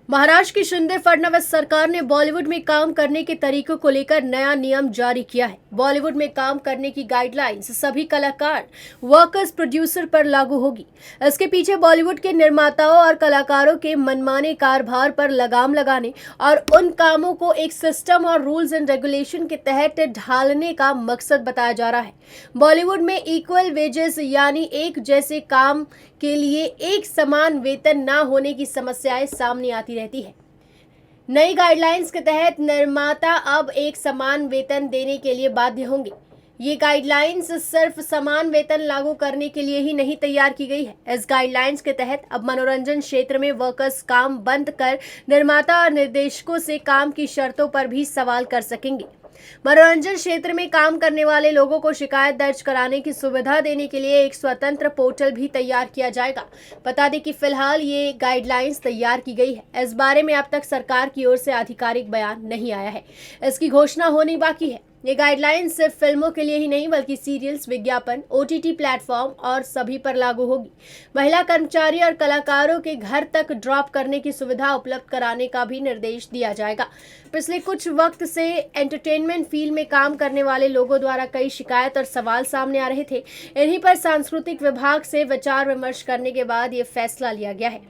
महाराष्ट्र की शिंदे फडणवीस सरकार ने बॉलीवुड में काम करने के तरीकों को लेकर नया नियम जारी किया है। बॉलीवुड में काम करने की गाइडलाइंस सभी कलाकार, वर्कर्स, प्रोड्यूसर पर लागू होगी। इसके पीछे बॉलीवुड के निर्माताओं और कलाकारों के मनमाने कारभार पर लगाम लगाने और उन कामों को एक सिस्टम और रूल्स एंड रेगुलेशन के तहत ढालने का मकसद बताया जा रहा है। बॉलीवुड में इक्वल वेजेस यानी एक जैसे काम के लिए एक समान वेतन न होने की समस्याएं सामने आती रहती है। नई गाइडलाइंस के तहत निर्माता अब एक समान वेतन देने के लिए बाध्य होंगे। ये गाइडलाइंस सिर्फ समान वेतन लागू करने के लिए ही नहीं तैयार की गई है। इस गाइडलाइंस के तहत अब मनोरंजन क्षेत्र में वर्कर्स काम बंद कर निर्माता और निर्देशकों से काम की शर्तों पर भी सवाल कर सकेंगे। मनोरंजन क्षेत्र में काम करने वाले लोगों को शिकायत दर्ज कराने की सुविधा देने के लिए एक स्वतंत्र पोर्टल भी तैयार किया जाएगा। बता दें कि फिलहाल ये गाइडलाइंस तैयार की गई है। इस बारे में अब तक सरकार की ओर से आधिकारिक बयान नहीं आया है। इसकी घोषणा होनी बाकी है। ये गाइडलाइंस सिर्फ फिल्मों के लिए ही नहीं बल्कि सीरियल्स, विज्ञापन, OTT प्लेटफॉर्म और सभी पर लागू होगी। महिला कर्मचारी और कलाकारों के घर तक ड्रॉप करने की सुविधा उपलब्ध कराने का भी निर्देश दिया जाएगा। पिछले कुछ वक्त से एंटरटेनमेंट फील्ड में काम करने वाले लोगों द्वारा कई शिकायत और सवाल सामने आ रहे थे। इन्हीं पर सांस्कृतिक विभाग से विचार विमर्श करने के बाद ये फैसला लिया गया है।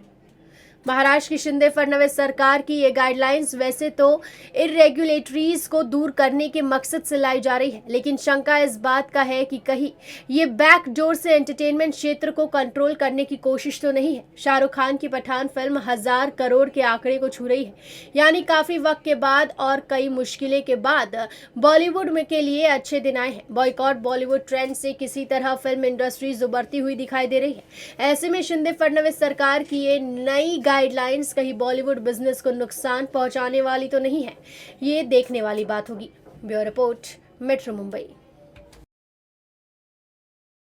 महाराष्ट्र की शिंदे फडणवीस सरकार की ये गाइडलाइंस वैसे तो इरेगुलेटरीज को दूर करने के मकसद से लाई जा रही है, लेकिन शंका इस बात का है कि कहीं ये बैकडोर से एंटरटेनमेंट क्षेत्र को कंट्रोल करने की कोशिश तो नहीं है। शाहरुख खान की पठान फिल्म 1000 करोड़ के आंकड़े को छू रही है, यानी काफी वक्त के बाद और कई मुश्किलें के बाद बॉलीवुड में के लिए अच्छे दिन आए हैं। बॉयकॉट बॉलीवुड ट्रेंड से किसी तरह फिल्म इंडस्ट्रीज उभरती हुई दिखाई दे रही है। ऐसे में शिंदे फडणवीस सरकार की ये नई गाइडलाइंस कहीं बॉलीवुड बिजनेस को नुकसान पहुंचाने वाली तो नहीं है, ये देखने वाली बात होगी। Bureau report, metro Mumbai.